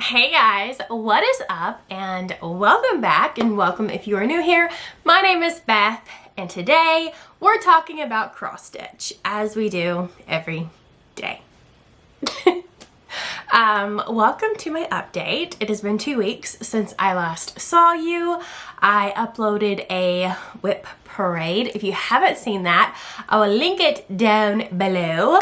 Hey guys, what is up? And welcome back, and welcome if you are new here. My name is Beth, and today we're talking about cross stitch, as we do every day. Welcome to my update. It has been 2 weeks since I last saw you. I uploaded a whip parade. If you haven't seen that, I will link it down below.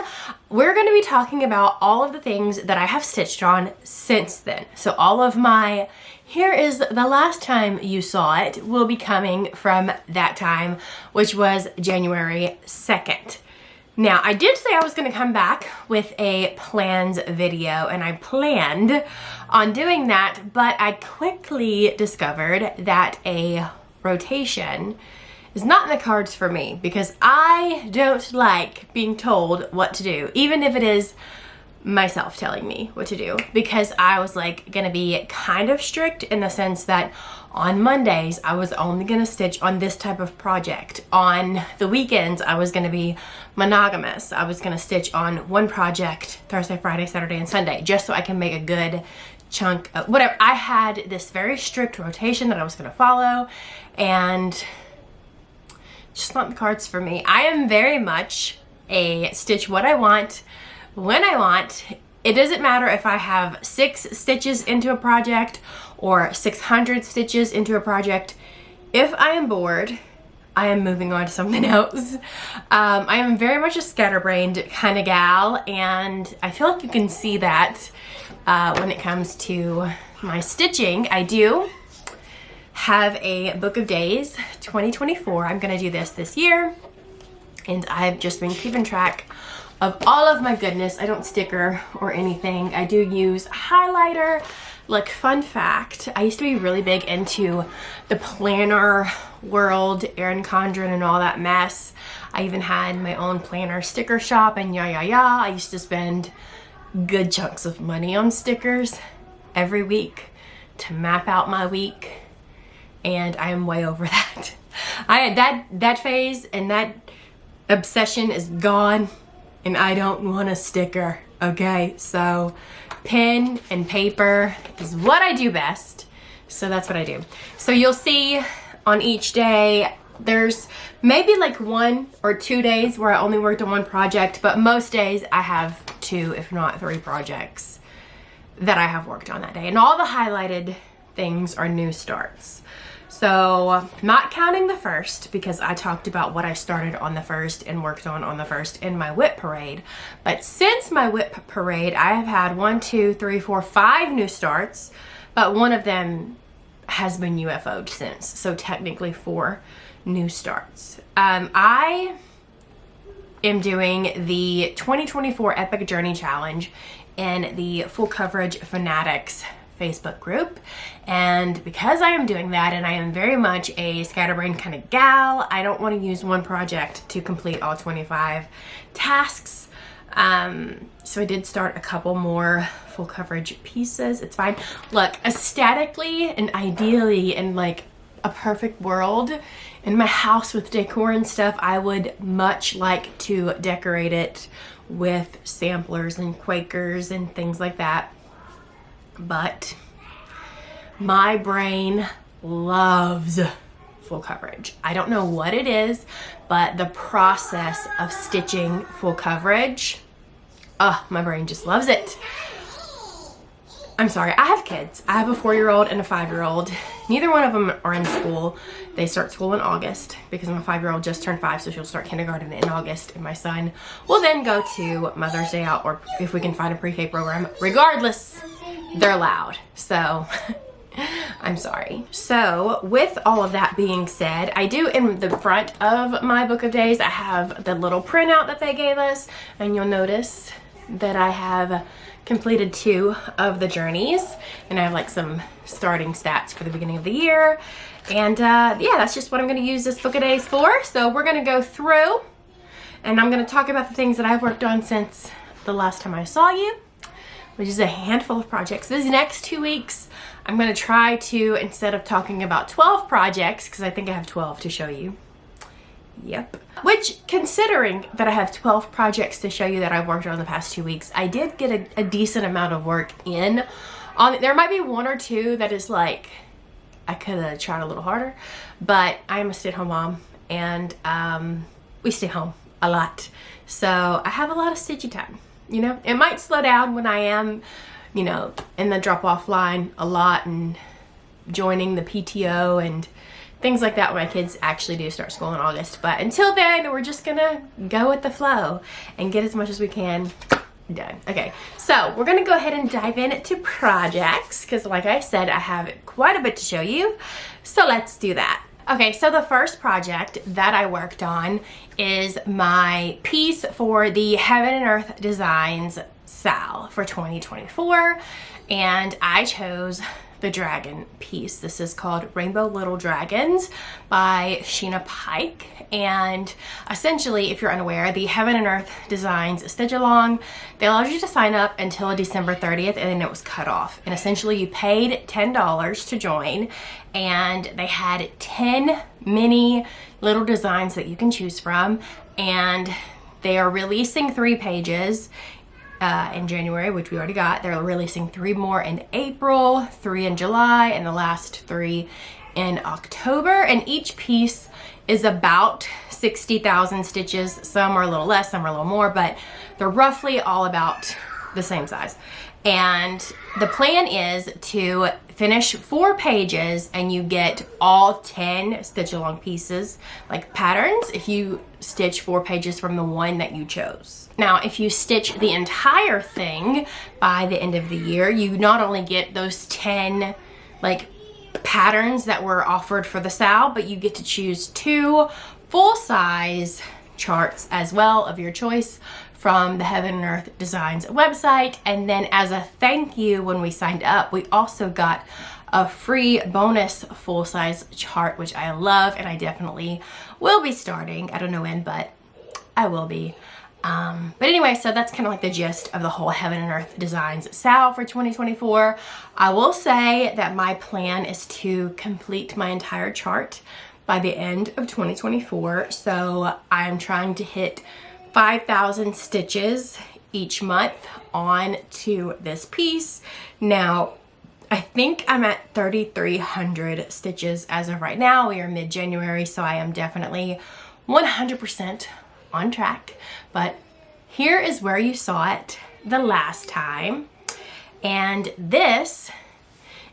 We're going to be talking about all of the things that I have stitched on since then. So all of my here is the last time you saw it will be coming from that time, which was January 2nd. Now, I did say I was going to come back with a plans video, and I planned on doing that, but I quickly discovered that a rotation is not in the cards for me because I don't like being told what to do, even if it is myself telling me what to do, because I was like gonna be kind of strict in the sense that on Mondays I was only gonna stitch on this type of project. On the weekends I was gonna be monogamous. I was gonna stitch on one project Thursday, Friday, Saturday, and Sunday, just so I can make a good chunk of whatever. I had this very strict rotation that I was gonna follow, and just not the cards for me. I am very much a stitch what I want, when I want. It doesn't matter if I have 6 stitches into a project or 600 stitches into a project. If I am bored, I am moving on to something else. I am very much a scatterbrained kind of gal, and I feel like you can see that when it comes to my stitching. I do have a book of days 2024. I'm gonna do this year, and I've just been keeping track of all of my goodness. I don't sticker or anything. I do use highlighter. Like, fun fact, I used to be really big into the planner world, Erin Condren and all that mess. I even had my own planner sticker shop, and I used to spend good chunks of money on stickers every week to map out my week, and I am way over that. I had that phase, and that obsession is gone, and I don't want a sticker, okay? So pen and paper is what I do best, so that's what I do. So you'll see on each day, there's maybe like 1 or 2 days where I only worked on one project, but most days I have 2, if not 3 projects that I have worked on that day. And all the highlighted things are new starts. So not counting the first, because I talked about what I started on the first and worked on the first in my whip parade. But since my whip parade, I have had 1, 2, 3, 4, 5 new starts, but one of them has been UFO'd since. So technically 4 new starts. I am doing the 2024 Epic Journey Challenge in the Full Coverage Fanatics Facebook group, and because I am doing that, and I am very much a scatterbrained kind of gal, I don't want to use one project to complete all 25 tasks. So I did start a couple more full coverage pieces. It's fine. Look, aesthetically and ideally, in like a perfect world, in my house with decor and stuff, I would much like to decorate it with samplers and Quakers and things like that. But my brain loves full coverage. I don't know what it is, but the process of stitching full coverage, my brain just loves it. I'm sorry, I have kids. I have a 4-year-old and a 5-year-old. Neither one of them are in school. They start school in August because my 5-year-old just turned 5, so she'll start kindergarten in August, and my son will then go to Mother's Day Out, or if we can find a pre-K program. Regardless, they're loud, so I'm sorry. So with all of that being said, I do, in the front of my book of days, I have the little printout that they gave us, and you'll notice that I have completed 2 of the journeys, and I have like some starting stats for the beginning of the year, and yeah, that's just what I'm going to use this book of days for. So we're going to go through, and I'm going to talk about the things that I've worked on since the last time I saw you, which is a handful of projects. These next 2 weeks, I'm going to try to, instead of talking about 12 projects, because I think I have 12 to show you. Yep. Which, considering that I have 12 projects to show you that I've worked on the past 2 weeks, I did get a decent amount of work in There might be one or two that is like, I could have tried a little harder, but I am a stay-at-home mom, and we stay home a lot. So I have a lot of stitchy time, you know? It might slow down when I am, you know, in the drop-off line a lot and joining the PTO and things like that when my kids actually do start school in August. But until then, we're just gonna go with the flow and get as much as we can done. Okay, so we're gonna go ahead and dive into projects because like I said, I have quite a bit to show you. So let's do that. Okay, so the first project that I worked on is my piece for the Heaven and Earth Designs SAL for 2024, and I chose the dragon piece. This is called Rainbow Little Dragons by Sheena Pike, and essentially, if you're unaware, the Heaven and Earth Designs stitch along, they allowed you to sign up until December 30th, and then it was cut off. And essentially, you paid $10 to join, and they had 10 mini little designs that you can choose from, and they are releasing 3 pages in January, which we already got. They're releasing 3 more in April, 3 in July, and the last 3 in October. And each piece is about 60,000 stitches. Some are a little less, some are a little more, but they're roughly all about the same size. And the plan is to finish 4 pages and you get all 10 stitch along pieces, like patterns, if you stitch 4 pages from the one that you chose. Now, if you stitch the entire thing by the end of the year, you not only get those 10 like patterns that were offered for the SAL, but you get to choose 2 full-size charts as well of your choice from the Heaven and Earth Designs website. And then as a thank you, when we signed up, we also got a free bonus full-size chart, which I love, and I definitely will be starting. I don't know when, but I will be. But anyway, so that's kind of like the gist of the whole Heaven and Earth Designs SAL for 2024. I will say that my plan is to complete my entire chart by the end of 2024. So I'm trying to hit 5,000 stitches each month on to this piece. Now, I think I'm at 3,300 stitches as of right now. We are mid-January, so I am definitely 100% on track. But here is where you saw it the last time. And this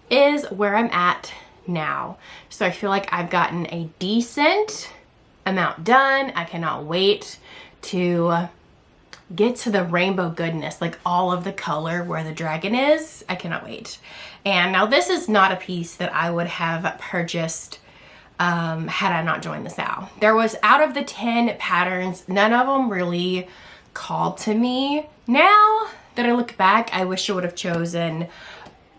is where I'm at now. So I feel like I've gotten a decent amount done. I cannot wait to get to the rainbow goodness, like all of the color where the dragon is. I cannot wait. And now this is not a piece that I would have purchased had I not joined the SAL. There was, out of the 10 patterns, none of them really called to me. Now that I look back, I wish I would have chosen,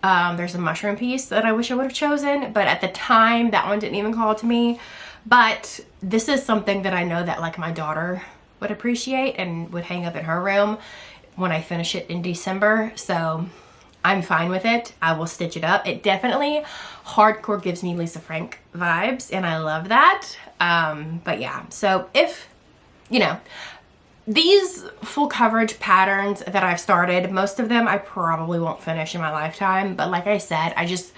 there's a mushroom piece that I wish I would have chosen, but at the time that one didn't even call to me. But this is something that I know that like my daughter would appreciate and would hang up in her room when I finish it in December. So I'm fine with it. I will stitch it up. It definitely hardcore gives me Lisa Frank vibes, and I love that. But yeah, so if, you know, these full coverage patterns that I've started, most of them I probably won't finish in my lifetime. But like I said, I just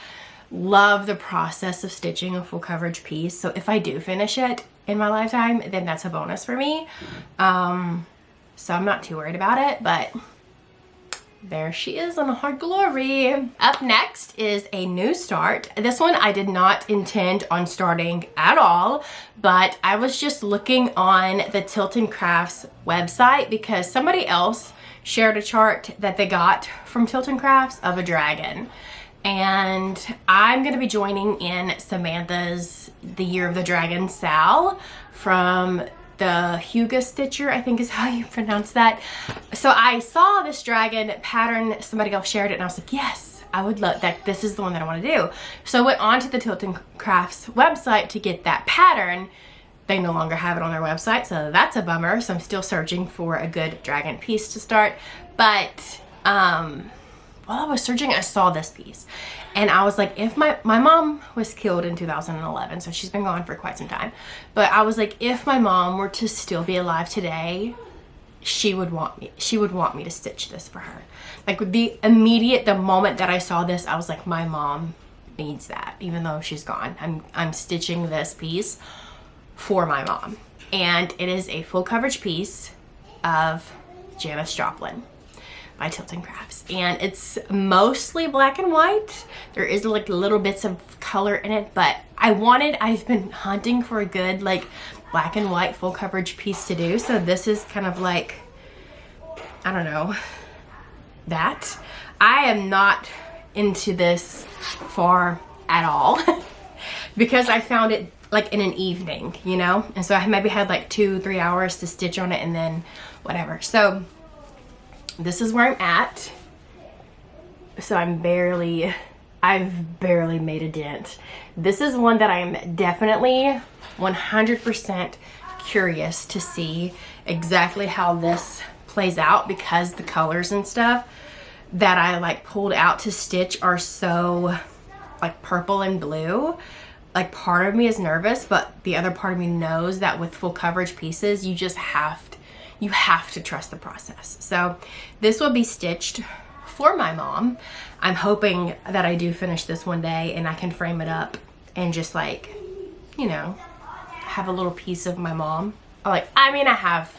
love the process of stitching a full coverage piece. So if I do finish it in my lifetime, then that's a bonus for me. So I'm not too worried about it, but there she is in her glory. Up next is a new start. This one I did not intend on starting at all, but I was just looking on the Tilton Crafts website because somebody else shared a chart that they got from Tilton Crafts of a dragon. And I'm gonna be joining in Samantha's The Year of the Dragon SAL from the Huga Stitcher, I think is how you pronounce that. So I saw this dragon pattern, somebody else shared it, and I was like, yes, I would love that. This is the one that I want to do. So I went onto the Tilton Crafts website to get that pattern. They no longer have it on their website, so that's a bummer. So I'm still searching for a good dragon piece to start. But while I was searching, I saw this piece. And I was like, if my mom was killed in 2011, so she's been gone for quite some time. But I was like, if my mom were to still be alive today, she would want me to stitch this for her. Like the moment that I saw this, I was like, my mom needs that, even though she's gone. I'm stitching this piece for my mom. And it is a full coverage piece of Janice Joplin by Tilton Crafts, and it's mostly black and white. There is like little bits of color in it, but I've been hunting for a good like black and white full coverage piece to do, so this is kind of like, I don't know, that. I am not into this far at all because I found it like in an evening, you know, and so I maybe had like 2-3 hours to stitch on it and then whatever. So this is where I'm at. So I've barely made a dent. This is one that I'm definitely 100% curious to see exactly how this plays out, because the colors and stuff that I like pulled out to stitch are so like purple and blue. Like part of me is nervous, but the other part of me knows that with full coverage pieces, you have to trust the process. So this will be stitched for my mom. I'm hoping that I do finish this one day and I can frame it up and just like, you know, have a little piece of my mom. Like, I mean, I have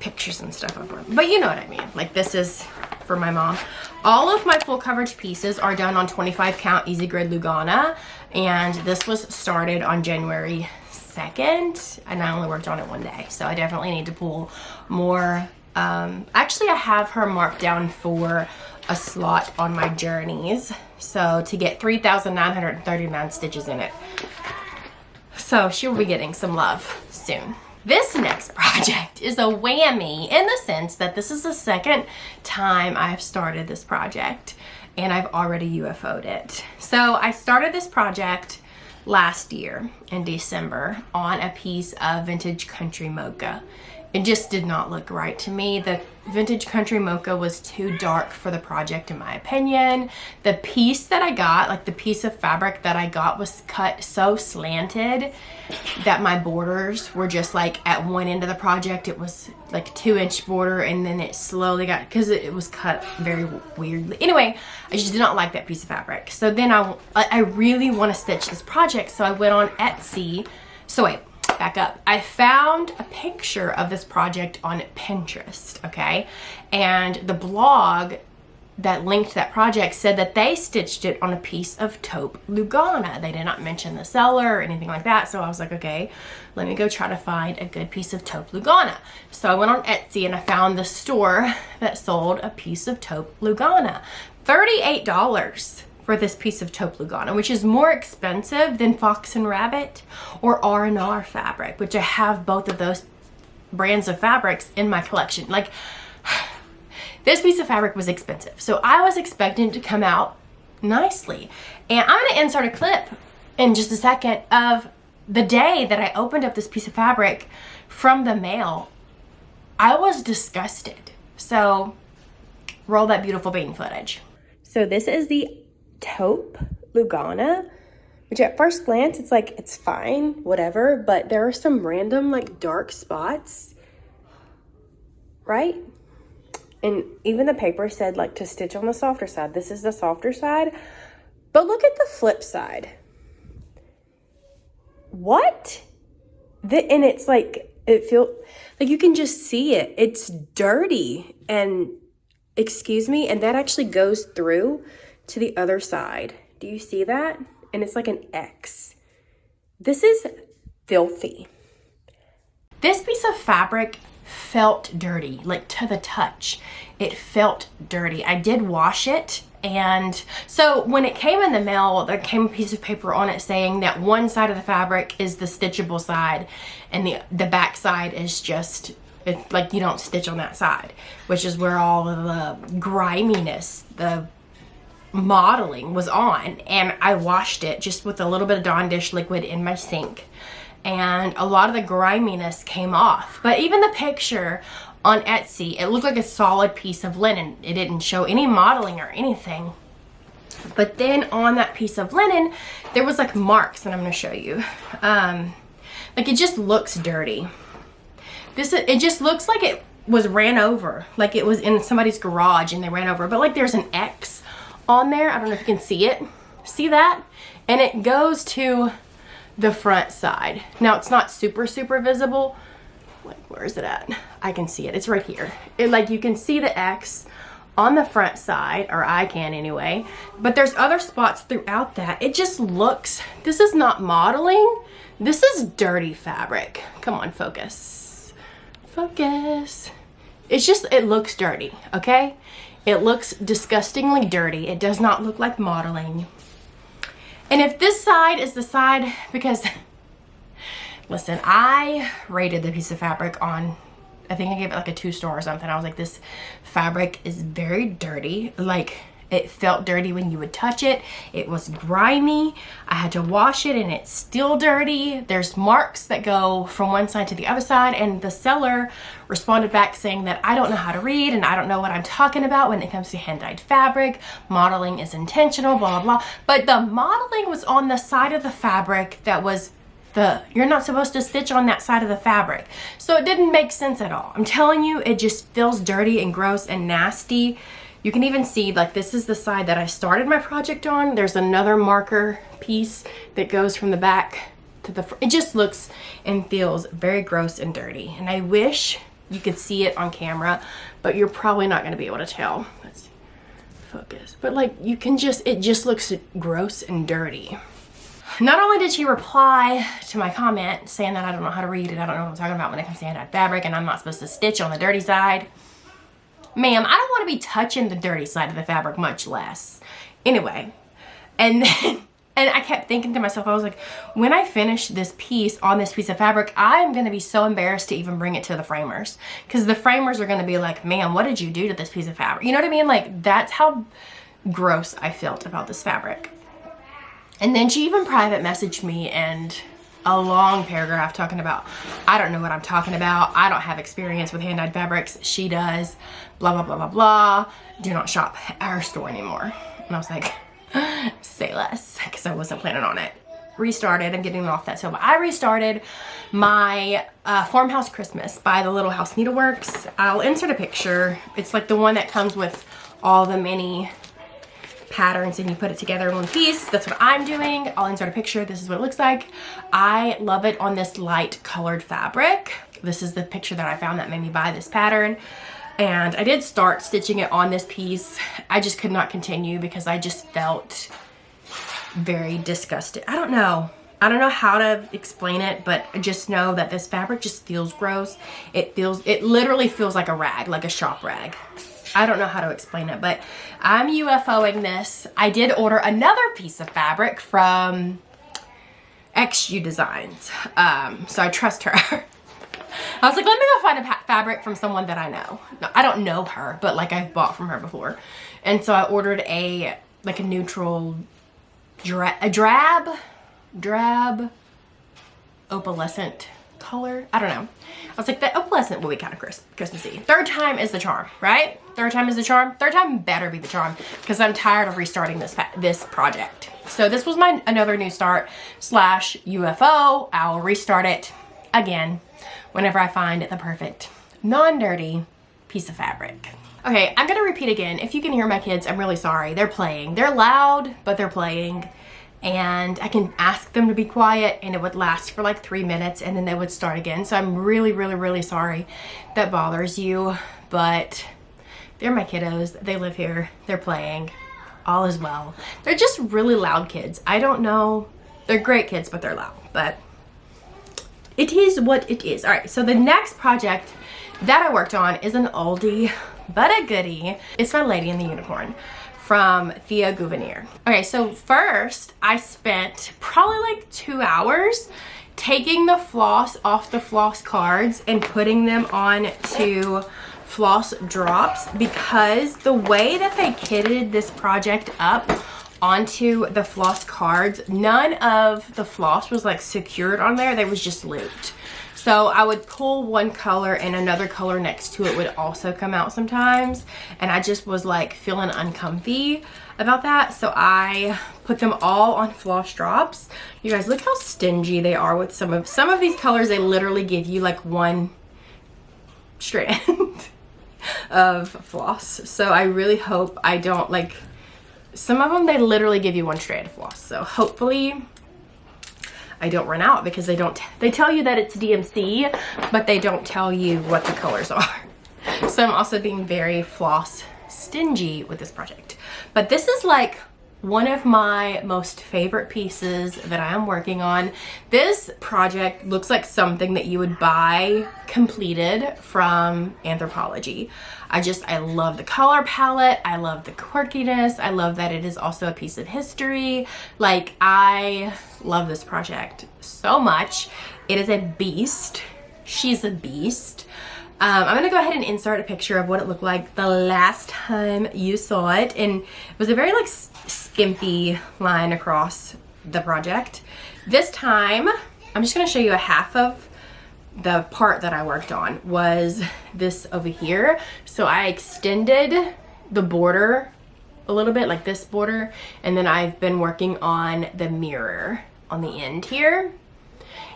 pictures and stuff of her, but you know what I mean. Like, this is for my mom. All of my full coverage pieces are done on 25 count easy grid Lugana, and this was started on January 2nd, and I only worked on it one day, so I definitely need to pull more. Actually, I have her marked down for a slot on my journeys, so to get 3,939 stitches in it. So she'll be getting some love soon. This next project is a whammy in the sense that this is the second time I've started this project and I've already UFO'd it. So I started this project last year in December on a piece of vintage country mocha. It just did not look right to me. The vintage country mocha was too dark for the project in my opinion. The piece that I got, like the piece of fabric that I got, was cut so slanted that my borders were just like at one end of the project it was like 2-inch border, and then it slowly got, because it was cut very weirdly. Anyway, I just did not like that piece of fabric. So then I really want to stitch this project, so I went on Etsy. So wait, back up. I found a picture of this project on Pinterest, okay? And the blog that linked that project said that they stitched it on a piece of taupe Lugana. They did not mention the seller or anything like that, so I was like, okay, let me go try to find a good piece of taupe Lugana. So I went on Etsy and I found the store that sold a piece of taupe Lugana. $38 for this piece of taupe Lugana, which is more expensive than Fox and Rabbit or R&R fabric, which I have both of those brands of fabrics in my collection. Like, this piece of fabric was expensive, so I was expecting it to come out nicely. And I'm gonna insert a clip in just a second of the day that I opened up this piece of fabric from the mail. I was disgusted. So roll that beautiful bean footage. So this is the taupe Lugana, which at first glance it's like it's fine, whatever, but there are some random like dark spots, right? And even the paper said like to stitch on the softer side. This is the softer side, but look at the flip side. What? And it's like, it feels like you can just see it. It's dirty, and excuse me, and that actually goes through to the other side. Do you see that? And it's like an X. This is filthy. This piece of fabric felt dirty, like to the touch. It felt dirty. I did wash it, and so when it came in the mail, there came a piece of paper on it saying that one side of the fabric is the stitchable side and the back side is just, it's like you don't stitch on that side, which is where all of the griminess, the modeling was on. And I washed it just with a little bit of Dawn dish liquid in my sink, and a lot of the griminess came off. But even the picture on Etsy, it looked like a solid piece of linen. It didn't show any modeling or anything. But then on that piece of linen, there was like marks, and I'm gonna show you. Like, it just looks dirty. It just looks like was ran over. Like it was in somebody's garage and they ran over. But like there's an X on there. I don't know if you can see it. See that? And it goes to the front side. Now it's not super visible. Like where is it at? I can see it. It's right here. Like you can see the X on the front side, or I can anyway. But there's other spots throughout that. It just looks, this is not modeling. This is dirty fabric. Come on, focus. Focus. It's just, it looks dirty, okay? It looks disgustingly dirty. It does not look like modeling. And if this side is the side, because, listen, I rated the piece of fabric on, I think I gave it like a 2-star or something. I was like, this fabric is very dirty. Like, it felt dirty when you would touch it. It was grimy. I had to wash it and it's still dirty. There's marks that go from one side to the other side, and the seller responded back saying that I don't know how to read and I don't know what I'm talking about when it comes to hand-dyed fabric. Modeling is intentional, blah, blah, blah. But the modeling was on the side of the fabric that was you're not supposed to stitch on that side of the fabric. So it didn't make sense at all. I'm telling you, it just feels dirty and gross and nasty. You can even see, like, this is the side that I started my project on. There's another marker piece that goes from the back to the front. It just looks and feels very gross and dirty. And I wish you could see it on camera, but you're probably not gonna be able to tell. Let's see. Focus. But like, you can just, it just looks gross and dirty. Not only did she reply to my comment saying that I don't know how to read and I don't know what I'm talking about when it comes to hand-dyed fabric and I'm not supposed to stitch on the dirty side. Ma'am, I don't want to be touching the dirty side of the fabric, much less. Anyway, and then, and I kept thinking to myself, I was like, when I finish this piece on this piece of fabric, I'm going to be so embarrassed to even bring it to the framers. Because the framers are going to be like, ma'am, what did you do to this piece of fabric? You know what I mean? Like, that's how gross I felt about this fabric. And then she even private messaged me and a long paragraph talking about, I don't know what I'm talking about. I don't have experience with hand-dyed fabrics. She does. Blah, blah, blah, blah, blah. Do not shop at our store anymore. And I was like, say less, because I wasn't planning on it. Restarted. I'm getting off that. So but I restarted my Farmhouse Christmas by the Little House Needleworks. I'll insert a picture. It's like the one that comes with all the mini patterns and you put it together in one piece. That's what I'm doing. I'll insert a picture. This is what it looks like. I love it on this light colored fabric. This is the picture that I found that made me buy this pattern. And I did start stitching it on this piece. I just could not continue because I just felt very disgusted. I don't know how to explain it, but just know that this fabric just feels gross. It literally feels like a rag, like a shop rag. I don't know how to explain it, but I'm UFOing this. I did order another piece of fabric from XU Designs, so I trust her. I was like, let me go find a fabric from someone that I know. No, I don't know her, but like I've bought from her before. And so I ordered a neutral, drab, opalescent color. I don't know. I was like, that opalescent will be kind of Christmassy. Third time is the charm, right? Third time is the charm. Third time better be the charm because I'm tired of restarting this project. So this was my another new start / UFO. I'll restart it again whenever I find the perfect non-dirty piece of fabric. Okay, I'm gonna repeat again. If you can hear my kids, I'm really sorry. They're playing. They're loud, but they're playing. And I can ask them to be quiet and it would last for like 3 minutes and then they would start again. So I'm really, really, really sorry that bothers you, but they're my kiddos. They live here. They're playing. All is well. They're just really loud kids. I don't know. They're great kids, but they're loud. But it is what it is. All right, so the next project that I worked on is an oldie but a goodie. It's my Lady and the Unicorn from Thea Gouvenier. Okay, so first I spent probably like 2 hours taking the floss off the floss cards and putting them on to floss drops because the way that they kitted this project up onto the floss cards, none of the floss was like secured on there. They was just looped. So I would pull one color and another color next to it would also come out sometimes. And I just was like feeling uncomfy about that. So I put them all on floss drops. You guys, look how stingy they are with some of these colors. They literally give you like one strand of floss. So I really hope I don't, like, some of them, they literally give you one strand of floss. So hopefully I don't run out, because they tell you that it's DMC, but they don't tell you what the colors are. So I'm also being very floss stingy with this project. But this is like one of my most favorite pieces that I am working on. This project looks like something that you would buy completed from Anthropologie. I love the color palette. I love the quirkiness. I love that it is also a piece of history. Like, I love this project so much. It is a beast. She's a beast. I'm gonna go ahead and insert a picture of what it looked like the last time you saw it, and it was a very like skimpy line across the project. This time, I'm just gonna show you a half of the part that I worked on was this over here. So I extended the border a little bit, like this border, and then I've been working on the mirror on the end here.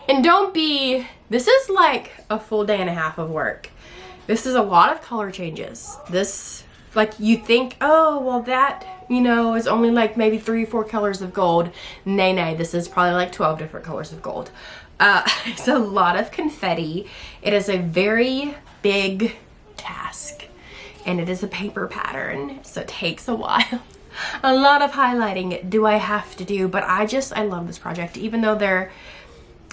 And this is like a full day and a half of work. This is a lot of color changes. This, like, you think, oh, well that, you know, is only like maybe 3 or 4 colors of gold. Nay, this is probably like 12 different colors of gold. It's a lot of confetti. It is a very big task, and it is a paper pattern, so it takes a while. A lot of highlighting do I have to do, but I love this project. Even though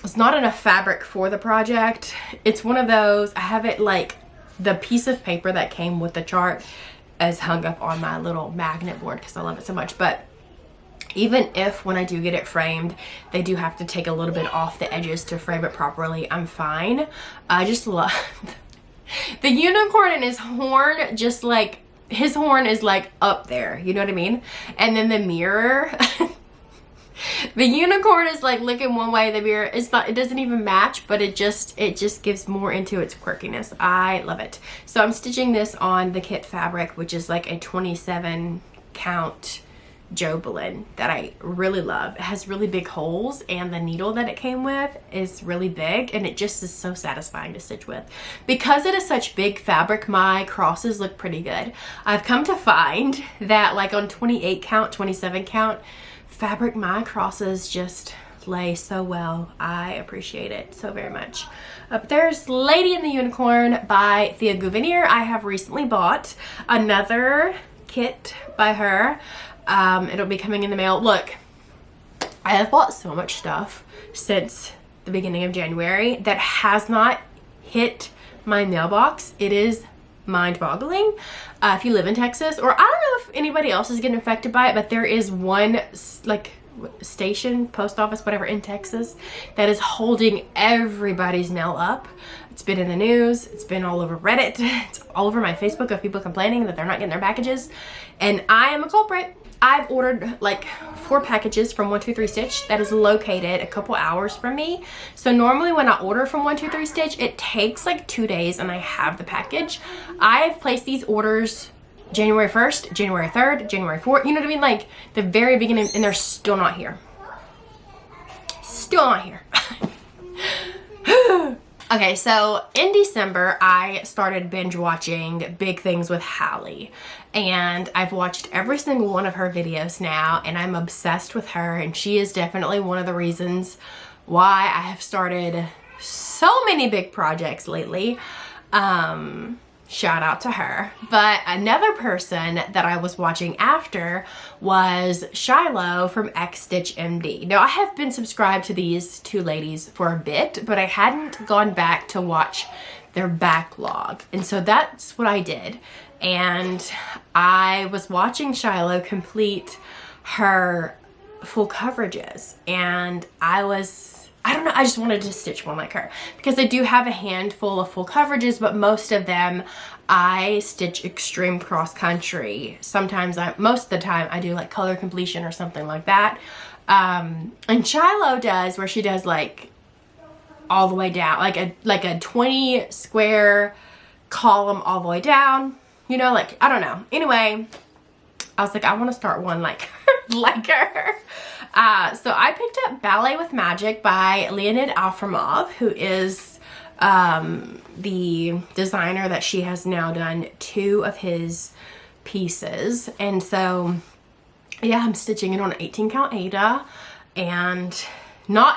it's not enough fabric for the project, it's one of those, I have it like the piece of paper that came with the chart is hung up on my little magnet board because I love it so much. But even if when I do get it framed, they do have to take a little bit off the edges to frame it properly, I'm fine. I just love the unicorn and his horn, just like his horn is like up there, you know what I mean? And then the mirror, the unicorn is like looking one way, the mirror, it doesn't even match, but it just gives more into its quirkiness. I love it. So I'm stitching this on the kit fabric, which is like a 27 count Joplin that I really love. It has really big holes, and the needle that it came with is really big, and it just is so satisfying to stitch with. Because it is such big fabric, my crosses look pretty good. I've come to find that like on 28 count, 27 count fabric, my crosses just lay so well. I appreciate it so very much. Up there's Lady and the Unicorn by Thea Gouvenier. I have recently bought another kit by her. It'll be coming in the mail. Look, I have bought so much stuff since the beginning of January that has not hit my mailbox. It is mind-boggling. If you live in Texas, or I don't know if anybody else is getting affected by it, but there is one like station, post office, whatever, in Texas that is holding everybody's mail up. It's been in the news, it's been all over Reddit, it's all over my Facebook of people complaining that they're not getting their packages, and I am a culprit. I've ordered like 4 packages from 123 Stitch that is located a couple hours from me. So normally when I order from 123 Stitch, it takes like 2 days and I have the package. I've placed these orders January 1st, January 3rd, January 4th, you know what I mean? Like the very beginning, and they're still not here. Still not here. Okay, so in December, I started binge watching Big Things with Hallie, and I've watched every single one of her videos now, and I'm obsessed with her, and she is definitely one of the reasons why I have started so many big projects lately. Shout out to her. But another person that I was watching after was Shiloh from X Stitch MD. Now I have been subscribed to these 2 ladies for a bit, but I hadn't gone back to watch their backlog. And so that's what I did. And I was watching Shiloh complete her full coverages, and I don't know, I just wanted to stitch one like her because I do have a handful of full coverages, but most of them I stitch extreme cross country. Sometimes most of the time I do like color completion or something like that. And Shiloh does where she does like all the way down, like a 20 square column all the way down, you know, like, I don't know. Anyway, I was like, I want to start one like her. So I picked up Ballet with Magic by Leonid Afremov, who is the designer that she has now done 2 of his pieces. And so yeah, I'm stitching it on an 18 count Aida, and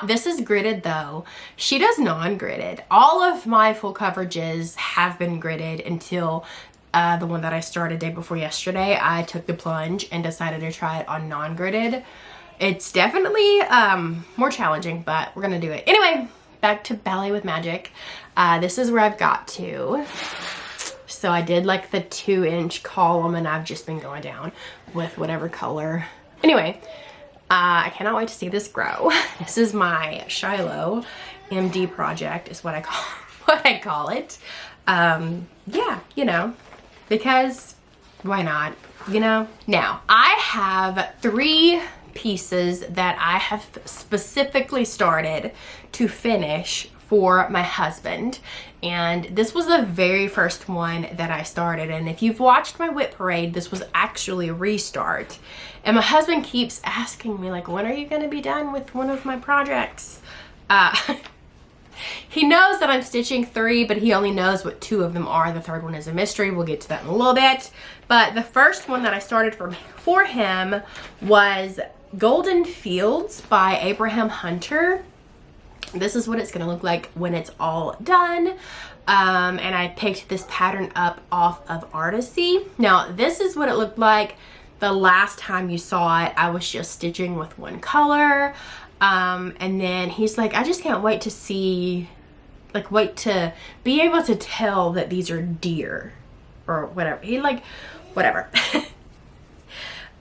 this is gridded though. She does non-gridded. All of my full coverages have been gridded until the one that I started day before yesterday. I took the plunge and decided to try it on non-gridded. It's definitely more challenging, but we're gonna do it. Anyway, back to Ballet with Magic. This is where I've got to. So I did like the 2-inch column, and I've just been going down with whatever color. Anyway, I cannot wait to see this grow. This is my Shiloh MD project is what I call it. Yeah, you know, because why not, you know? Now, I have 3 pieces that I have specifically started to finish for my husband, and this was the very first one that I started. And if you've watched my whip parade, this was actually a restart, and my husband keeps asking me like, when are you going to be done with one of my projects? He knows that I'm stitching 3, but he only knows what 2 of them are. The 3rd one is a mystery. We'll get to that in a little bit. But the first one that I started for him was Golden Fields by Abraham Hunter. This is what it's going to look like when it's all done. And I picked this pattern up off of Artisy. Now, this is what it looked like the last time you saw it. I was just stitching with one color. And then he's like, I just can't wait to see, like, wait to be able to tell that these are deer or whatever. He like, whatever. So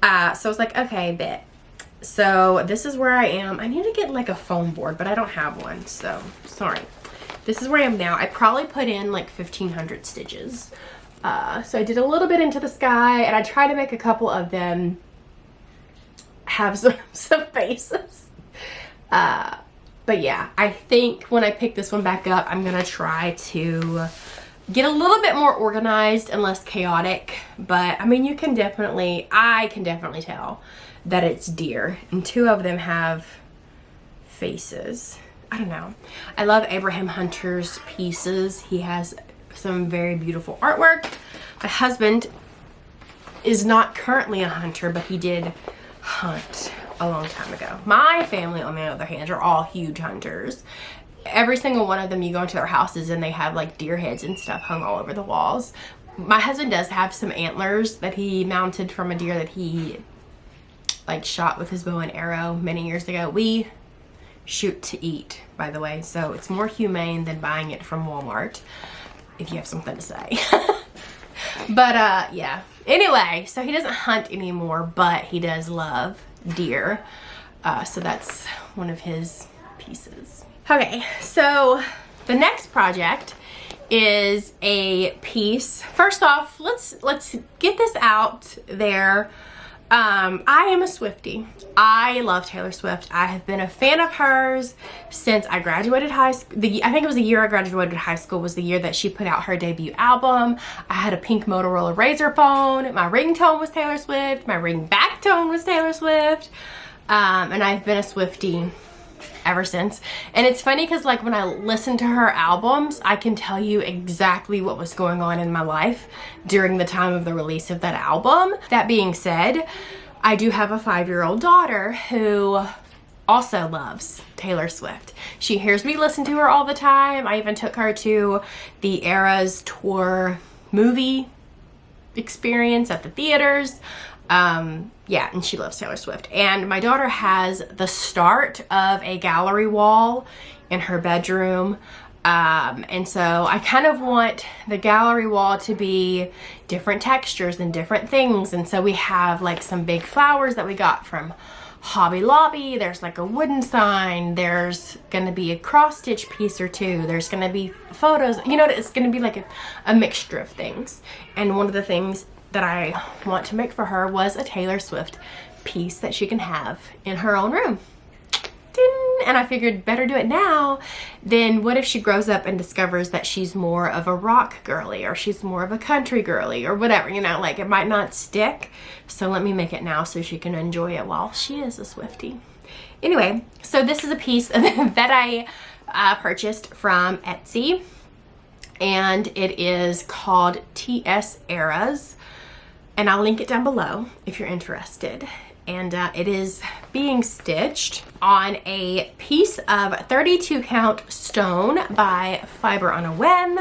I was like, okay, bet. So this is where I am. I need to get like a foam board, but I don't have one, so sorry. This is where I am now. I probably put in like 1,500 stitches. So I did a little bit into the sky, and I tried to make a couple of them have some faces. But yeah, I think when I pick this one back up, I'm gonna try to get a little bit more organized and less chaotic. But I mean, I can definitely tell that it's deer, and 2 of them have faces. I don't know. I love Abraham Hunter's pieces. He has some very beautiful artwork. My husband is not currently a hunter, but he did hunt a long time ago. My family, on the other hand, are all huge hunters. Every single one of them, you go into their houses and they have like deer heads and stuff hung all over the walls. My husband does have some antlers that he mounted from a deer that he like shot with his bow and arrow many years ago. We shoot to eat, by the way, so it's more humane than buying it from Walmart, if you have something to say. But yeah, anyway, so he doesn't hunt anymore, but he does love deer. So that's one of his pieces. Okay, so the next project is a piece. First off, let's get this out there. I am a Swiftie. I love Taylor Swift. I have been a fan of hers since I graduated high school. I think it was the year I graduated high school was the year that she put out her debut album. I had a pink Motorola Razr phone. My ringtone was Taylor Swift. My ringback tone was Taylor Swift. And I've been a Swiftie ever since. And it's funny because like when I listen to her albums, I can tell you exactly what was going on in my life during the time of the release of that album. That being said, I do have a 5-year-old daughter who also loves Taylor Swift. She hears me listen to her all the time. I even took her to the Eras Tour movie experience at the theaters. Yeah, and she loves Taylor Swift. And my daughter has the start of a gallery wall in her bedroom. And so I kind of want the gallery wall to be different textures and different things. And so we have like some big flowers that we got from Hobby Lobby. There's like a wooden sign. There's gonna be a cross stitch piece or 2. There's gonna be photos. You know, it's gonna be like a mixture of things. And one of the things that I want to make for her was a Taylor Swift piece that she can have in her own room. Ding! And I figured better do it now than what if she grows up and discovers that she's more of a rock girly or she's more of a country girly or whatever, you know, like it might not stick. So let me make it now so she can enjoy it while she is a Swiftie. Anyway, so this is a piece that I I purchased from Etsy, and it is called TS Eras, and I'll link it down below if you're interested. And it is being stitched on a piece of 32 count stone by Fiber on a Whim.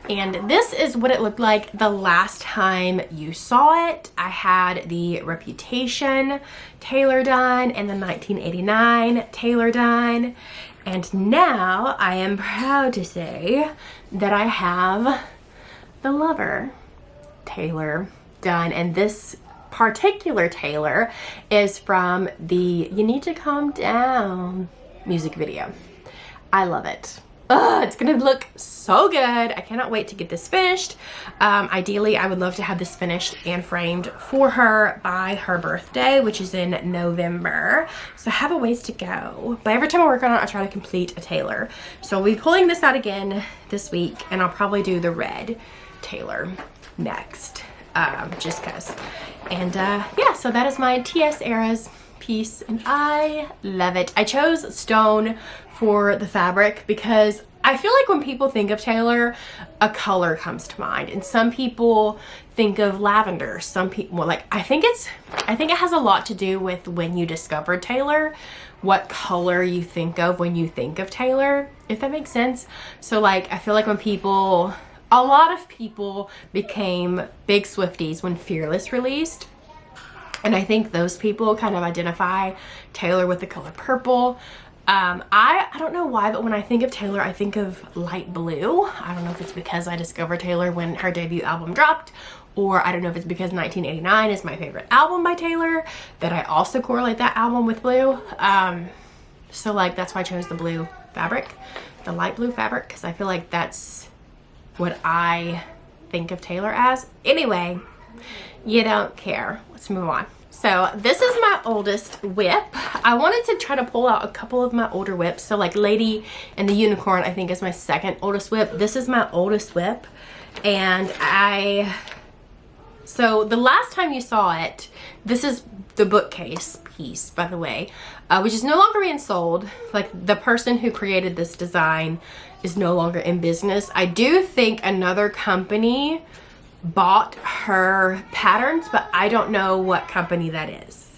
And this is what it looked like the last time you saw it. I had the Reputation tailor done and the 1989 tailor done. And now I am proud to say that I have the Lover tailor done. And this particular tailor is from the You Need to Calm Down music video. I love it. Ugh, it's gonna look so good. I cannot wait to get this finished. Ideally, I would love to have this finished and framed for her by her birthday, which is in November. So I have a ways to go. But every time I work on it, I try to complete a tailor. So I'll be pulling this out again this week, and I'll probably do the red tailor next. Just cause. And yeah, so that is my TS Eras piece, and I love it. I chose stone for the fabric because I feel like when people think of tailor, a color comes to mind, and some people think of lavender. Some people, well, like I think it has a lot to do with when you discovered tailor, what color you think of when you think of tailor, if that makes sense. So like I feel like when people, a lot of people became big Swifties when Fearless released. And I think those people kind of identify tailor with the color purple. I don't know why, but when I think of tailor, I think of light blue. I don't know if it's because I discovered tailor when her debut album dropped, or I don't know if it's because 1989 is my favorite album by Taylor, that I also correlate that album with blue. So like that's why I chose the blue fabric, the light blue fabric, because I feel like that's what I think of tailor as. Anyway, you don't care. Let's move on. So this is my oldest whip. I wanted to try to pull out a couple of my older whips. So like Lady and the Unicorn, I think, is my second oldest whip. This is my oldest whip. And so the last time you saw it, this is the bookcase piece, by the way, which is no longer being sold. Like the person who created this design is no longer in business. I do think another company bought her patterns, but I don't know what company that is.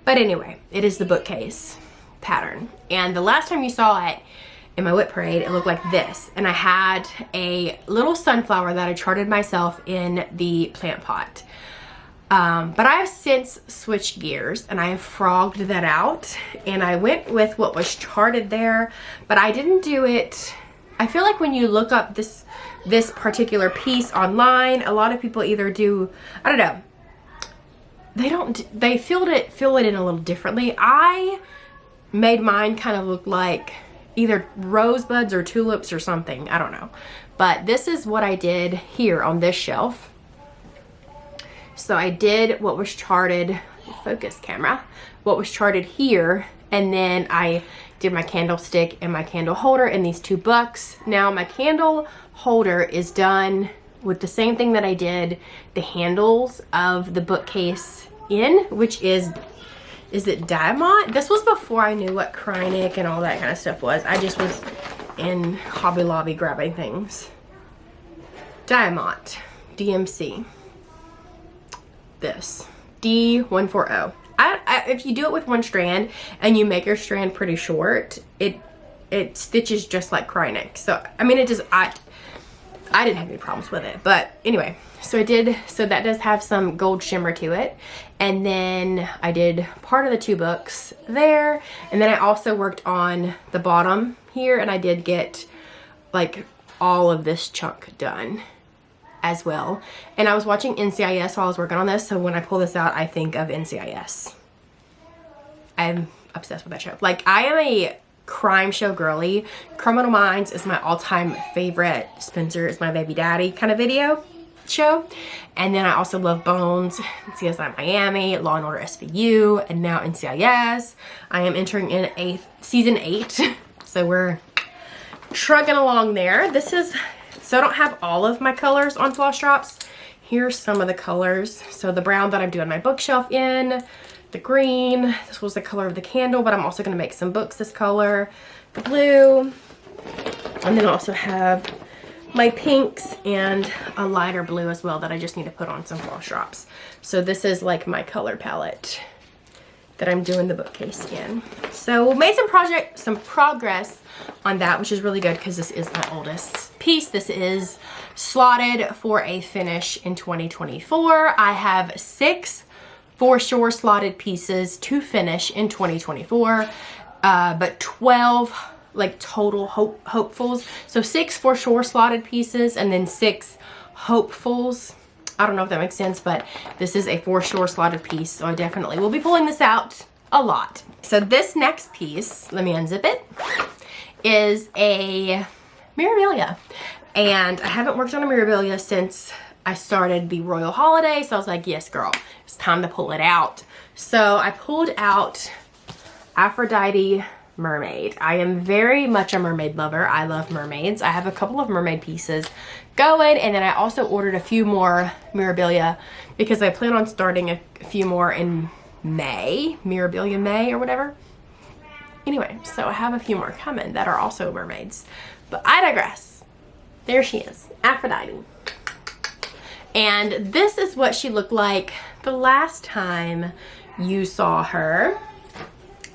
But anyway, it is the bookcase pattern. And the last time you saw it in my whip parade, it looked like this. And I had a little sunflower that I charted myself in the plant pot. But I have since switched gears and I have frogged that out, and I went with what was charted there, but I didn't do it. I feel like when you look up this particular piece online, a lot of people either do, I don't know, they fill it in a little differently. I made mine kind of look like either rosebuds or tulips or something, I don't know. But this is what I did here on this shelf. So I did what was charted, focus camera, what was charted here, and then I did my candlestick and my candle holder in these two books. Now my candle holder is done with the same thing that I did the handles of the bookcase in, which is it Diamond? This was before I knew what Krynic and all that kind of stuff was. I just was in Hobby Lobby grabbing things. Diamond, DMC. This, D140. If you do it with one strand and you make your strand pretty short, it stitches just like Krynic. So I mean, it just I didn't have any problems with it. But anyway, so that does have some gold shimmer to it. And then I did part of the two books there, and then I also worked on the bottom here, and I did get like all of this chunk done as well. And I was watching NCIS while I was working on this, so when I pull this out, I think of NCIS. I'm obsessed with that show. Like, I am a crime show girly. Criminal Minds is my all-time favorite. Spencer is my baby daddy kind of video show. And then I also love Bones, CSI Miami, Law and Order SVU, and now NCIS. I am entering in season 8, so we're trucking along there. So I don't have all of my colors on floss drops. Here's some of the colors. So the brown that I'm doing my bookshelf in, the green, this was the color of the candle, but I'm also gonna make some books this color, the blue, And then I also have my pinks and a lighter blue as well that I just need to put on some floss drops. So this is like my color palette that I'm doing the bookcase in. So we made some progress on that, which is really good because this is my oldest piece. This is slotted for a finish in 2024. I have 6 for sure slotted pieces to finish in 2024, but 12 like total hopefuls. So 6 for sure slotted pieces and then 6 hopefuls. I don't know if that makes sense, but this is a for sure slotted piece, so I definitely will be pulling this out a lot. So this next piece, let me unzip it, is a Mirabilia. And I haven't worked on a Mirabilia since I started the Royal Holiday, so I was like, yes girl, it's time to pull it out. So I pulled out Aphrodite Mermaid. I am very much a mermaid lover. I love mermaids. I have a couple of mermaid pieces going, and then I also ordered a few more Mirabilia because I plan on starting a few more in May, Mirabilia May or whatever. Anyway, so I have a few more coming that are also mermaids, but I digress. There she is, Aphrodite. And this is what she looked like the last time you saw her.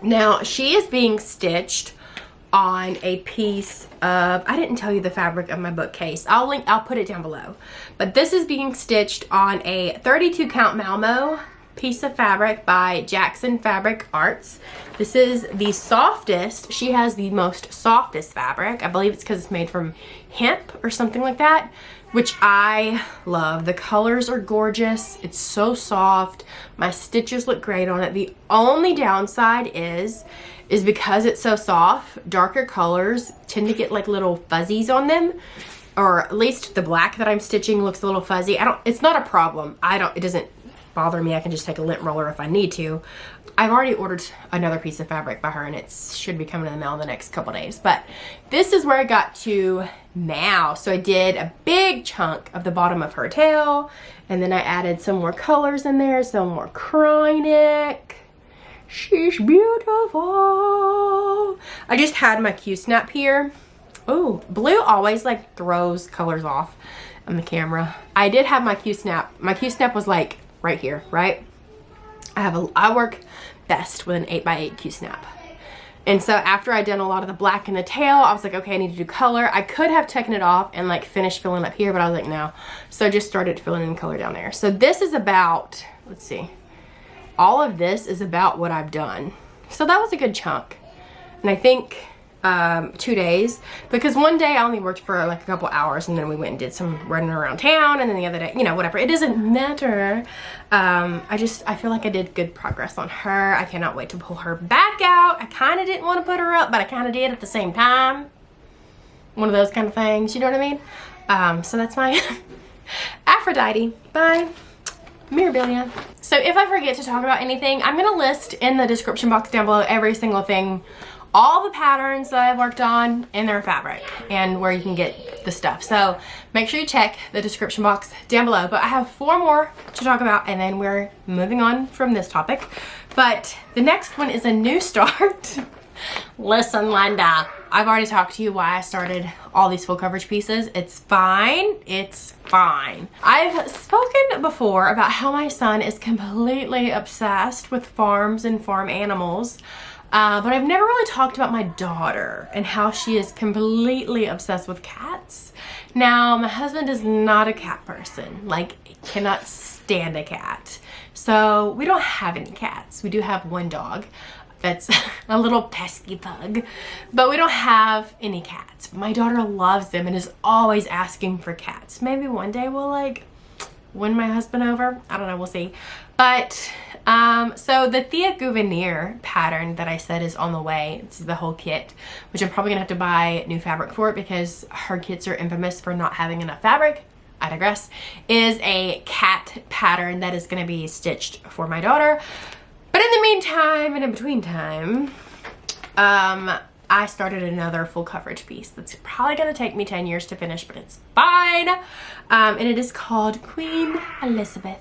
Now, she is being stitched on a piece of, I didn't tell you the fabric of my bookcase. I'll put it down below. But this is being stitched on a 32 count Malmo piece of fabric by Jackson Fabric Arts. This is the softest. She has the most softest fabric. I believe it's because it's made from hemp or something like that, which I love. The colors are gorgeous. It's so soft. My stitches look great on it. The only downside is because it's so soft, darker colors tend to get like little fuzzies on them, or at least the black that I'm stitching looks a little fuzzy. It's not a problem. It doesn't bother me. I can just take a lint roller if I need to. I've already ordered another piece of fabric by her and it should be coming in the mail in the next couple days. But this is where I got to now. So I did a big chunk of the bottom of her tail, and then I added some more colors in there, some more Cryonic. She's beautiful. I just had my Q-snap here. Oh, blue always like throws colors off on the camera. I did have my Q-snap. My Q-snap was like right here, right? I work best with an 8x8 Q-snap. And so after I'd done a lot of the black in the tail, I was like, okay, I need to do color. I could have taken it off and like finished filling up here, but I was like, no. So I just started filling in color down there. So this is about, let's see, all of this is about what I've done. So that was a good chunk. And I think 2 days, because one day I only worked for like a couple hours and then we went and did some running around town, and then the other day, you know, whatever, it doesn't matter. I feel like I did good progress on her. I cannot wait to pull her back out. I kind of didn't want to put her up, but I kind of did at the same time. One of those kind of things, you know what I mean? So that's my Aphrodite by Mirabilia. So if I forget to talk about anything, I'm gonna list in the description box down below every single thing, all the patterns that I've worked on in their fabric and where you can get the stuff. So make sure you check the description box down below. But I have 4 more to talk about and then we're moving on from this topic. But the next one is a new start. Listen, Linda, I've already talked to you why I started all these full coverage pieces. It's fine. It's fine. I've spoken before about how my son is completely obsessed with farms and farm animals. But I've never really talked about my daughter and how she is completely obsessed with cats. Now, my husband is not a cat person, like cannot stand a cat. So we don't have any cats. We do have one dog that's a little pesky pug, but we don't have any cats. My daughter loves them and is always asking for cats. Maybe one day we'll like win my husband over. I don't know, we'll see. But so the Thea Gouvenier pattern that I said is on the way, it's the whole kit, which I'm probably gonna have to buy new fabric for it because her kits are infamous for not having enough fabric. I digress. Is a cat pattern that is gonna be stitched for my daughter. But in the meantime, and in between time, I started another full coverage piece that's probably gonna take me 10 years to finish, but it's fine. And it is called Queen Elizabeth.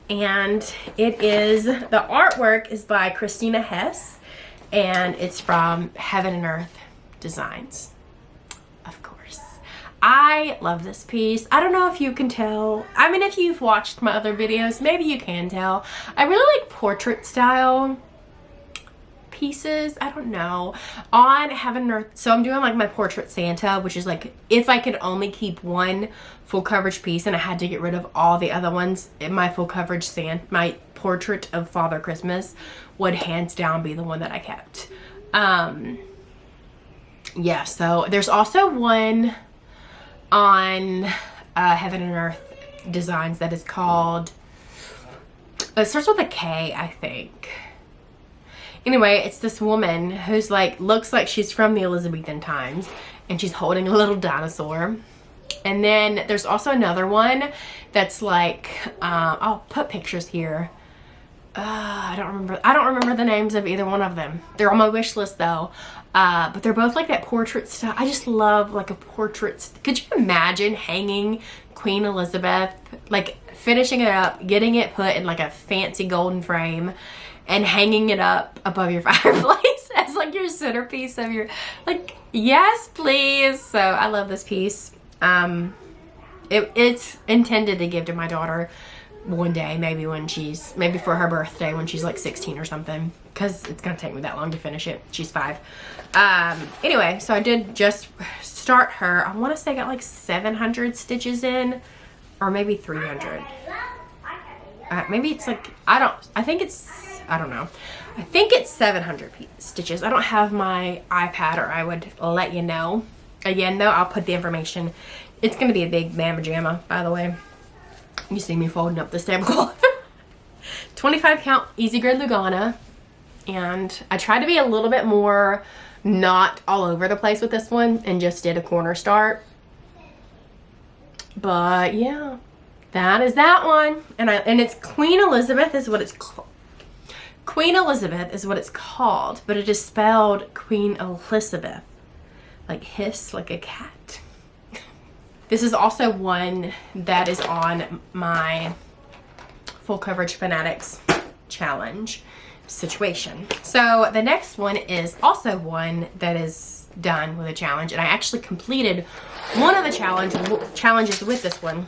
And it is, the artwork is by Christina Hess, and it's from Heaven and Earth Designs. of course. I love this piece. I don't know if you can tell. I mean, if you've watched my other videos, maybe you can tell. I really like portrait style pieces. I don't know. On Heaven and Earth, so I'm doing like my portrait Santa, which is like if I could only keep one full coverage piece and I had to get rid of all the other ones, my full coverage Santa, my portrait of Father Christmas would hands down be the one that I kept. Yeah, so there's also one on Heaven and Earth Designs that is called, it starts with a K, I think. Anyway, it's this woman who's like, looks like she's from the Elizabethan times, and she's holding a little dinosaur. And then there's also another one that's like, I'll put pictures here. I don't remember the names of either one of them. They're on my wish list though. But they're both like that portrait style. I just love like a portrait. Could you imagine hanging Queen Elizabeth, like finishing it up, getting it put in like a fancy golden frame, and hanging it up above your fireplace as like your centerpiece of your, like, yes please. So I love this piece. It's intended to give to my daughter one day, maybe for her birthday when she's like 16 or something, because it's gonna take me that long to finish it. She's 5. Anyway, so I did just start her. I want to say I got like 700 stitches in, or maybe 300. Maybe it's like, I don't know. I think it's 700 stitches. I don't have my iPad, or I would let you know. Again though, I'll put the information. It's gonna be a big mamma jamma, by the way. You see me folding up this tablecloth. 25 count easy grid Lugana. And I tried to be a little bit more not all over the place with this one and just did a corner start. But yeah, that is that one. And it's Queen Elizabeth is what it's called. Queen Elizabeth is what it's called, but it is spelled Queen Elizabeth. Like hiss, like a cat. This is also one that is on my full coverage Fanatics challenge situation. So the next one is also one that is done with a challenge, and I actually completed one of the challenges with this one,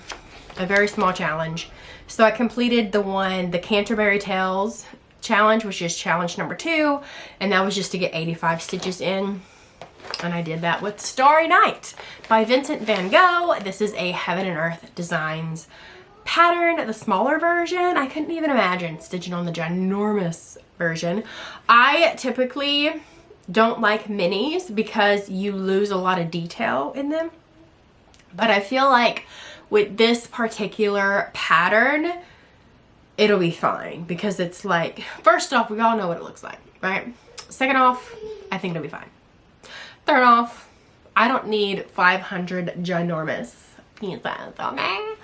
a very small challenge. So I completed the Canterbury Tales challenge, which is challenge number 2, and that was just to get 85 stitches in. And I did that with Starry Night by Vincent van Gogh. This is a Heaven and Earth Designs pattern, the smaller version. I couldn't even imagine stitching on the ginormous version. I typically don't like minis because you lose a lot of detail in them. But I feel like with this particular pattern, it'll be fine because it's like, first off, we all know what it looks like, right? Second off, I think it'll be fine. Third off, I don't need 500 ginormous pieces, okay?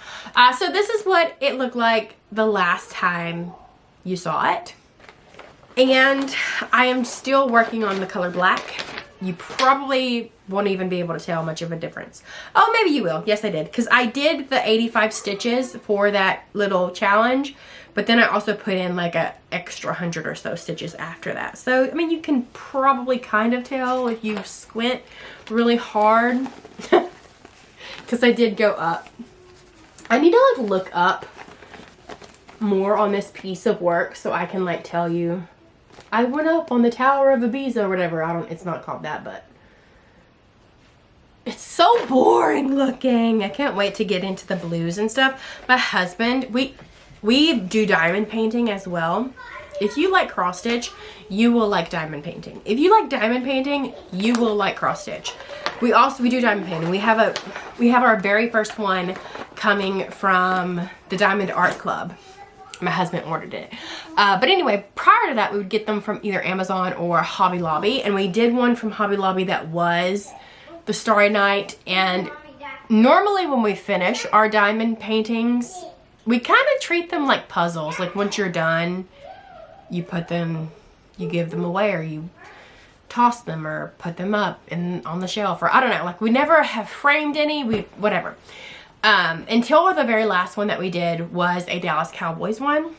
So this is what it looked like the last time you saw it. And I am still working on the color black. You probably won't even be able to tell much of a difference. Oh, maybe you will. Yes, I did. Because I did the 85 stitches for that little challenge. But then I also put in like an extra 100 or so stitches after that. So, I mean, you can probably kind of tell if you squint really hard. Because I did go up. I need to like look up more on this piece of work so I can like tell you. I went up on the Tower of Ibiza or whatever. It's not called that, but it's so boring looking. I can't wait to get into the blues and stuff. My husband, we do diamond painting as well. If you like cross stitch, you will like diamond painting. If you like diamond painting, you will like cross stitch. We do diamond painting. We have our very first one coming from the Diamond Art Club. My husband ordered it. But anyway, prior to that, we would get them from either Amazon or Hobby Lobby. And we did one from Hobby Lobby that was the Starry Night. And normally when we finish our diamond paintings, we kind of treat them like puzzles. Like once you're done, you give them away, or you toss them or put them up on the shelf, or I don't know. Like we never have framed any, whatever. Until the very last one that we did was a Dallas Cowboys one.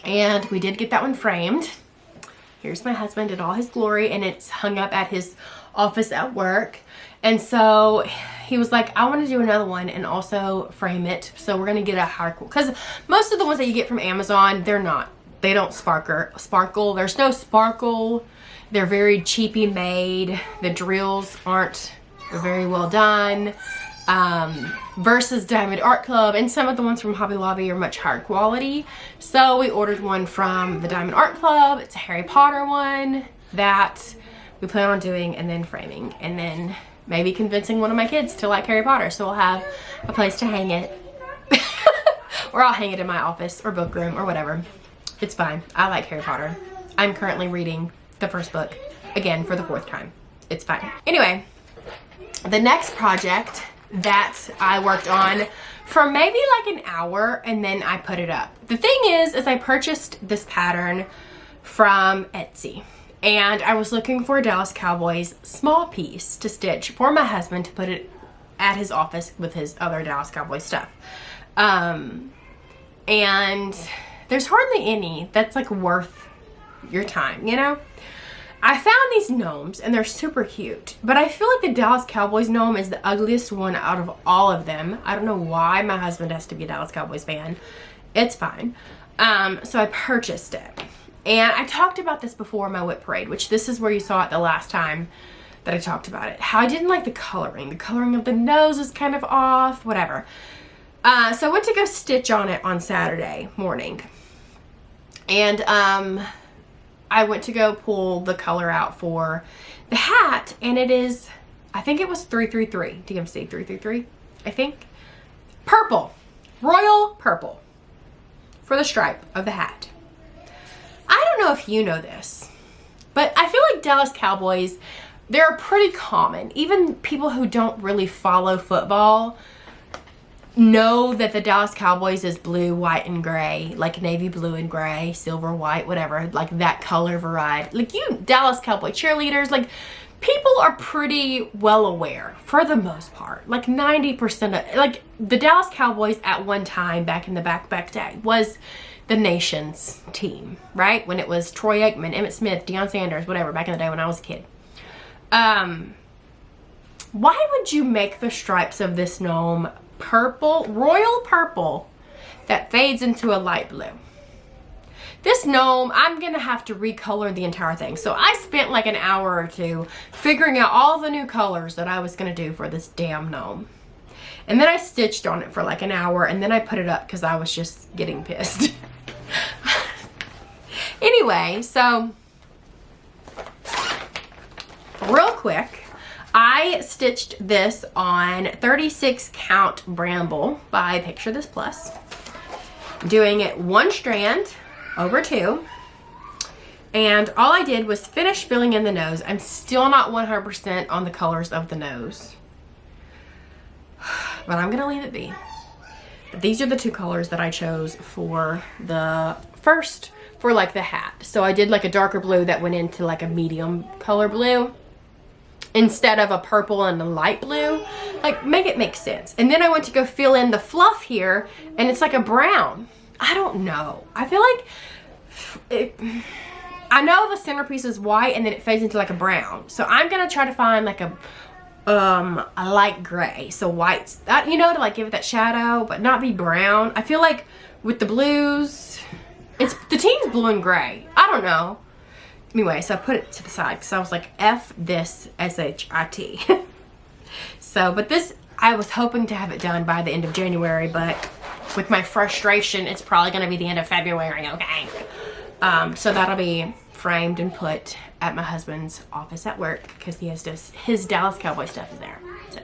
And we did get that one framed. here's my husband in all his glory, and it's hung up at his office at work. And so he was like, I want to do another one and also frame it. So we're going to get a higher, because most of the ones that you get from Amazon, they don't sparkle. There's no sparkle. They're very cheapy made. The drills aren't very well done. Versus Diamond Art Club, and some of the ones from Hobby Lobby are much higher quality. So we ordered one from the Diamond Art Club. It's a Harry Potter one that we plan on doing, and then framing, and then maybe convincing one of my kids to like Harry Potter, so we'll have a place to hang it. Or I'll hang it in my office or book room or whatever. It's fine. I like Harry Potter. I'm currently reading the first book again for the 4th time. It's fine. Anyway, the next project that I worked on for maybe like an hour, and then I put it up. The thing is I purchased this pattern from Etsy, and I was looking for a Dallas Cowboys small piece to stitch for my husband to put it at his office with his other Dallas Cowboys stuff. And there's hardly any that's like worth your time, you know? I found these gnomes and they're super cute, but I feel like the Dallas Cowboys gnome is the ugliest one out of all of them. I don't know why my husband has to be a Dallas Cowboys fan. It's fine. So I purchased it. And I talked about this before in my whip parade, which this is where you saw it the last time that I talked about it. How I didn't like the coloring. The coloring of the nose is kind of off, whatever. So I went to go stitch on it on Saturday morning. And I went to go pull the color out for the hat, and it is, I think it was 333, DMC 333, I think. Purple, royal purple for the stripe of the hat. I don't know if you know this, but I feel like Dallas Cowboys, they're pretty common. Even people who don't really follow football know that the Dallas Cowboys is blue, white, and gray, like navy blue and gray, silver, white, whatever, like that color variety. Like you Dallas Cowboy cheerleaders, like people are pretty well aware for the most part. Like 90% of, like the Dallas Cowboys at one time back in the back day was the nation's team, right? When it was Troy Aikman, Emmitt Smith, Deion Sanders, whatever, back in the day when I was a kid. Why would you make the stripes of this gnome purple, royal purple, that fades into a light blue? This gnome, I'm gonna have to recolor the entire thing. So I spent like an hour or two figuring out all the new colors that I was gonna do for this damn gnome. And then I stitched on it for like an hour, and then I put it up because I was just getting pissed. Anyway, so real quick, I stitched this on 36 count Bramble by Picture This Plus, doing it one strand over two, and all I did was finish filling in the nose. I'm still not 100% on the colors of the nose, but I'm gonna leave it be. But these are the two colors that I chose for the first, for like the hat. So I did like a darker blue that went into like a medium color blue instead of a purple and a light blue. Like, make it make sense. And then I went to go fill in the fluff here, and it's like a brown. I don't know. I feel like I know the centerpiece is white and then it fades into like a brown. So I'm gonna try to find like a light gray. So white's, you know, to like give it that shadow, but not be brown. I feel like with the blues, it's the team's blue and gray. I don't know. Anyway, so I put it to the side because I was like, F this S-H-I-T. So, but this, I was hoping to have it done by the end of January, but with my frustration, it's probably going to be the end of February, okay? So that'll be framed and put at my husband's office at work because he has his Dallas Cowboy stuff is there. So,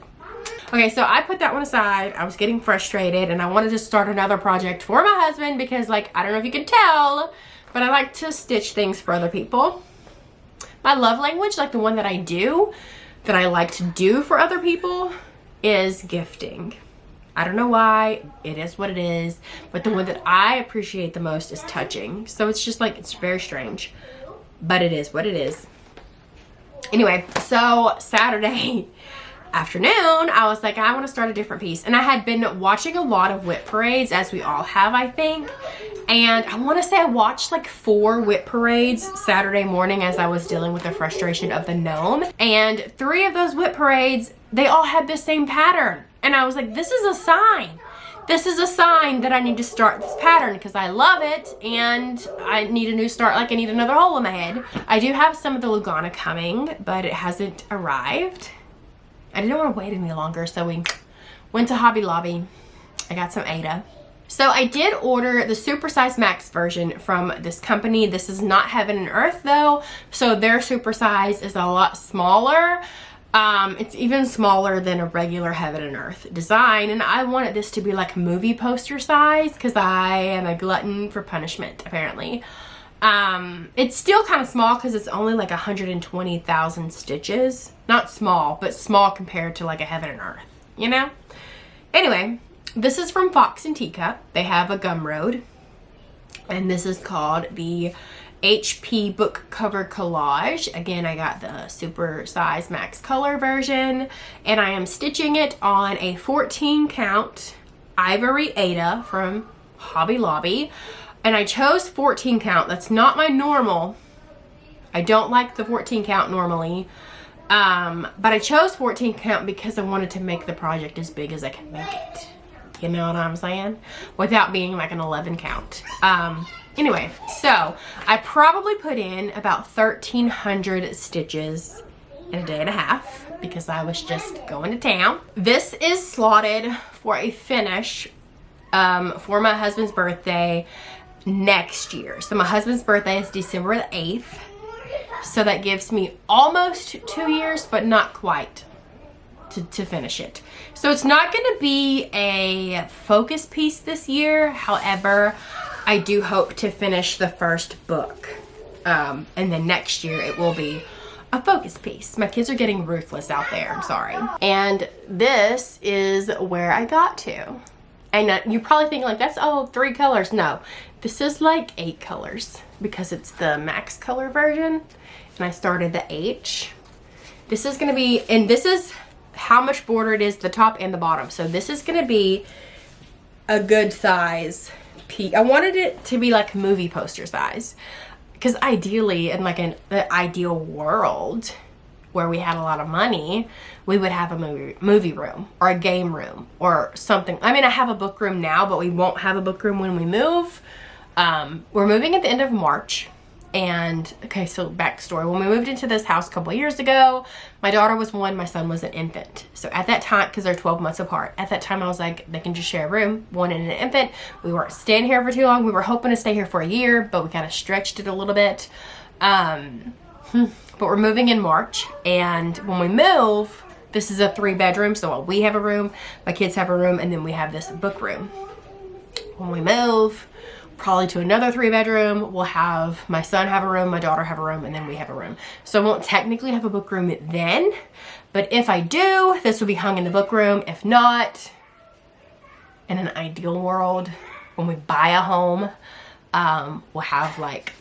okay, so I put that one aside. I was getting frustrated and I wanted to start another project for my husband because, like, I don't know if you can tell, but I like to stitch things for other people. My love language, like the one that I do, that I like to do for other people, is gifting. I don't know why, it is what it is, but the one that I appreciate the most is touching. So it's just like, it's very strange, but it is what it is. Anyway, so Saturday afternoon, I was like, I want to start a different piece. And I had been watching a lot of whip parades, as we all have, I think. And I want to say I watched like 4 whip parades Saturday morning as I was dealing with the frustration of the gnome. And 3 of those whip parades, they all had the same pattern. And I was like, this is a sign. This is a sign that I need to start this pattern because I love it and I need a new start, like I need another hole in my head. I do have some of the Lugana coming, but it hasn't arrived. I didn't want to wait any longer, so we went to Hobby Lobby. I got some Aida. So I did order the supersize max version from this company. This is not Heaven and Earth though, so their supersize is a lot smaller. It's even smaller than a regular Heaven and Earth design, and I wanted this to be like movie poster size because I am a glutton for punishment apparently. It's still kind of small because it's only like 120,000 stitches. Not small, but small compared to like a Heaven and Earth, you know? Anyway, this is from Fox and Teacup. They have a Gumroad, and this is called the HP book cover collage. Again, I got the super size max color version, and I am stitching it on a 14 count ivory Aida from Hobby Lobby. And I chose 14 count. That's not my normal. I don't like the 14 count normally. But I chose 14 count because I wanted to make the project as big as I can make it. You know what I'm saying? Without being like an 11 count. Anyway, so I probably put in about 1,300 stitches in a day and a half because I was just going to town. This is slotted for a finish for my husband's birthday next year. So my husband's birthday is December the 8th. So that gives me almost 2 years, but not quite to finish it. So it's not going to be a focus piece this year. However, I do hope to finish the first book. And then next year it will be a focus piece. My kids are getting ruthless out there. I'm sorry. And this is where I got to. And you probably think like, that's all 3 colors. No, this is like 8 colors because it's the max color version. And I started the H. This is going to be, and this is how much border it is, the top and the bottom. So this is going to be a good size piece. I wanted it to be like movie poster size because ideally in like an ideal world where we had a lot of money, we would have a movie room or a game room or something. I mean, I have a book room now, but we won't have a book room when we move. We're moving at the end of March. And okay, so backstory. When we moved into this house a couple of years ago, my daughter was 1, my son was an infant. So at that time, because they're 12 months apart, at that time I was like, they can just share a room, 1 and an infant. We weren't staying here for too long. We were hoping to stay here for a year, but we kind of stretched it a little bit. But we're moving in March, and when we move, this is a 3-bedroom. So we have a room, my kids have a room, and then we have this book room. When we move, probably to another 3-bedroom, we'll have my son have a room, my daughter have a room, and then we have a room. So I won't technically have a book room then, but if I do, this will be hung in the book room. If not, in an ideal world, when we buy a home, we'll have like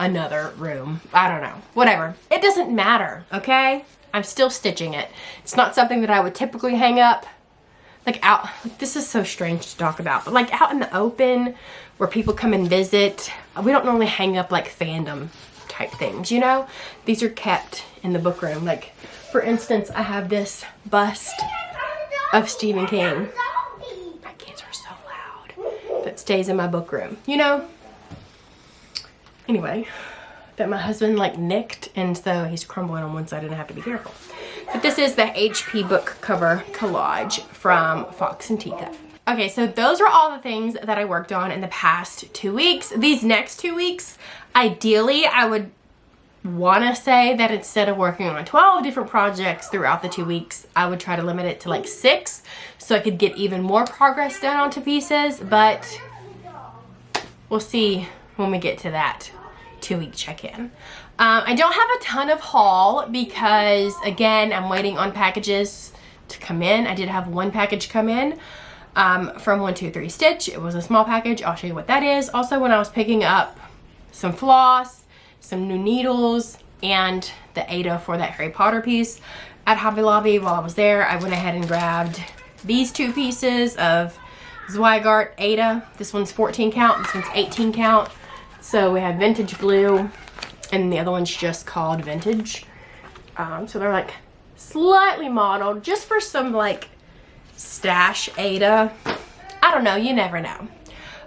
another room. I don't know, whatever. It doesn't matter, okay? I'm still stitching it. It's not something that I would typically hang up like out, this is so strange to talk about, but like out in the open where people come and visit. We don't normally hang up like fandom type things, you know? These are kept in the book room. Like for instance, I have this bust of Stephen King. My kids are so loud. That stays in my book room, you know? Anyway, that my husband like nicked, and so he's crumbling on one side and I have to be careful. But this is the HP book cover collage from Fox and Teacup. Okay, so those are all the things that I worked on in the past 2 weeks. These next 2 weeks, ideally, I would want to say that instead of working on 12 different projects throughout the 2 weeks, I would try to limit it to like 6 so I could get even more progress done onto pieces, but we'll see when we get to that 2-week check-in. I don't have a ton of haul because, again, I'm waiting on packages to come in. I did have 1 package come in from 123 Stitch. It was a small package. I'll show you what that is. Also, when I was picking up some floss, some new needles, and the Aida for that Harry Potter piece at Hobby Lobby while I was there, I went ahead and grabbed these 2 pieces of Zweigart Aida. This one's 14 count, this one's 18 count. So we have vintage blue, and the other one's just called vintage. So they're like slightly modeled just for some like stash Aida. I don't know, you never know.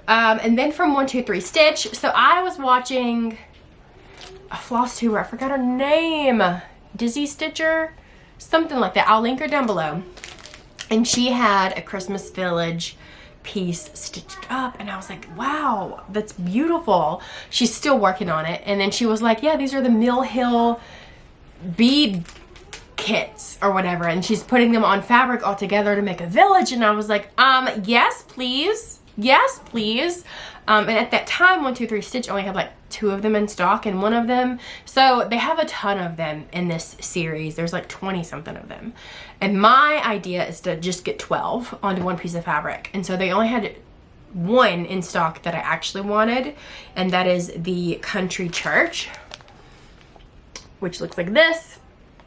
And then from 123 Stitch, so I was watching a Flosstuber, I forgot her name, Dizzy Stitcher, something like that. I'll link her down below. And she had a Christmas Village piece stitched up, and I was like, wow, that's beautiful. She's still working on it. And then she was like, yeah, these are the Mill Hill bead kits or whatever, and she's putting them on fabric all together to make a village. And I was like, yes please, yes please. And at that time 123 Stitch only had like 2 of them in stock, and one of them, so they have a ton of them in this series. There's like 20 something of them, and my idea is to just get 12 onto one piece of fabric. And so they only had one in stock that I actually wanted, and that is the Country Church, which looks like this.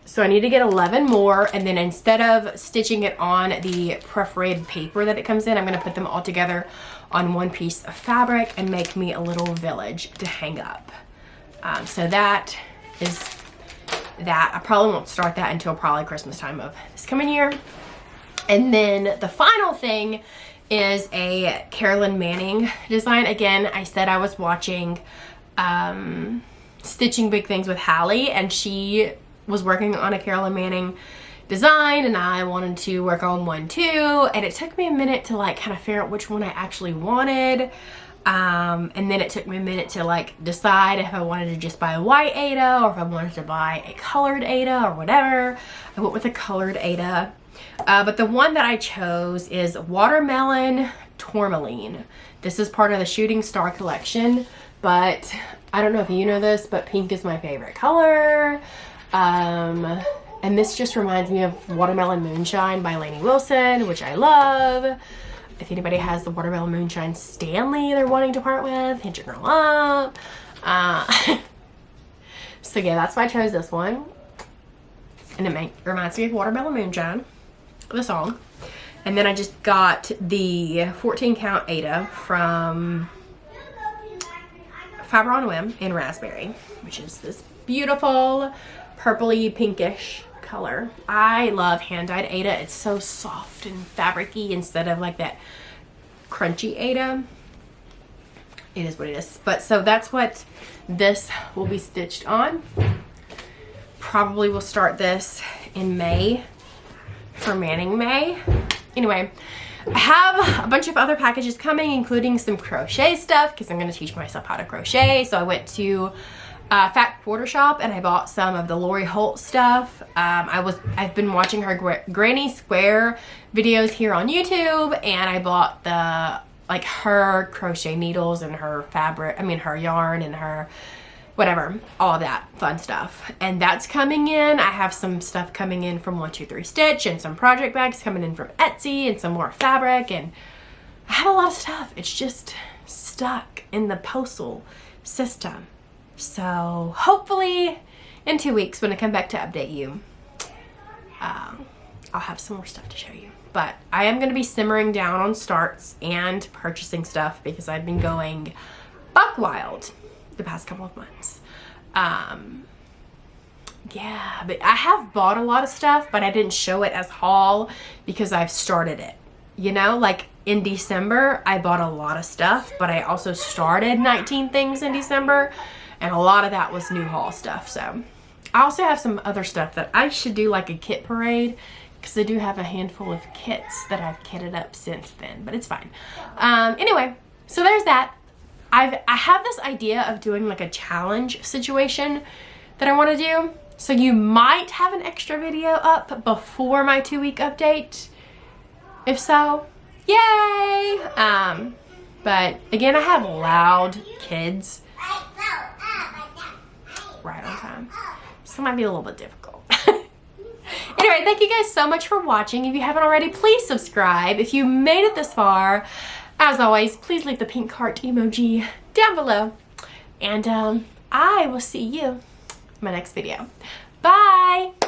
So I need to get 11 more, and then instead of stitching it on the perforated paper that it comes in, I'm going to put them all together on one piece of fabric and make me a little village to hang up. So that is that. I probably won't start that until probably Christmas time of this coming year. And then the final thing is a Carolyn Manning design. Again, I said I was watching Stitching Big Things with Hallie, and she was working on a Carolyn Manning design, and I wanted to work on one too, and it took me a minute to like kind of figure out which one I actually wanted, and then it took me a minute to like decide if I wanted to just buy a white Aida or if I wanted to buy a colored Aida or whatever. I went with a colored Aida, but the one that I chose is Watermelon Tourmaline. This is part of the Shooting Star collection, but I don't know if you know this, but pink is my favorite color. And this just reminds me of Watermelon Moonshine by Lainey Wilson, which I love. If anybody has the Watermelon Moonshine Stanley they're wanting to part with, hit your girl up. So yeah, that's why I chose this one. And it reminds me of Watermelon Moonshine, the song. And then I just got the 14 count Aida from Fiber on a Whim in Raspberry, which is this beautiful purpley pinkish color. I love hand-dyed Aida. It's so soft and fabricy instead of like that crunchy Aida. It is what it is. But so that's what this will be stitched on. Probably will start this in May for Manning May. Anyway, I have a bunch of other packages coming, including some crochet stuff because I'm going to teach myself how to crochet. So I went to Fat Quarter Shop and I bought some of the Lori Holt stuff. I've been watching her Granny Square videos here on YouTube, and I bought her crochet needles and her fabric, her yarn and her whatever, all of that fun stuff. And that's coming in. I have some stuff coming in from 123 Stitch and some project bags coming in from Etsy and some more fabric, and I have a lot of stuff. It's just stuck in the postal system. So hopefully in 2 weeks when I come back to update you, I'll have some more stuff to show you. But I am going to be simmering down on starts and purchasing stuff because I've been going buck wild the past couple of months. Yeah, but I have bought a lot of stuff, but I didn't show it as haul because I've started it. You know, like in December, I bought a lot of stuff, but I also started 19 things in December. And a lot of that was new haul stuff. So I also have some other stuff that I should do, like a kit parade, because I do have a handful of kits that I've kitted up since then, but it's fine. Anyway, so there's that. I have this idea of doing like a challenge situation that I want to do. So you might have an extra video up before my 2-week update. If so, yay! But again, I have loud kids right on time, so it might be a little bit difficult. Anyway, thank you guys so much for watching. If you haven't already, please subscribe. If you made it this far, as always, please leave the pink heart emoji down below, and I will see you in my next video. Bye!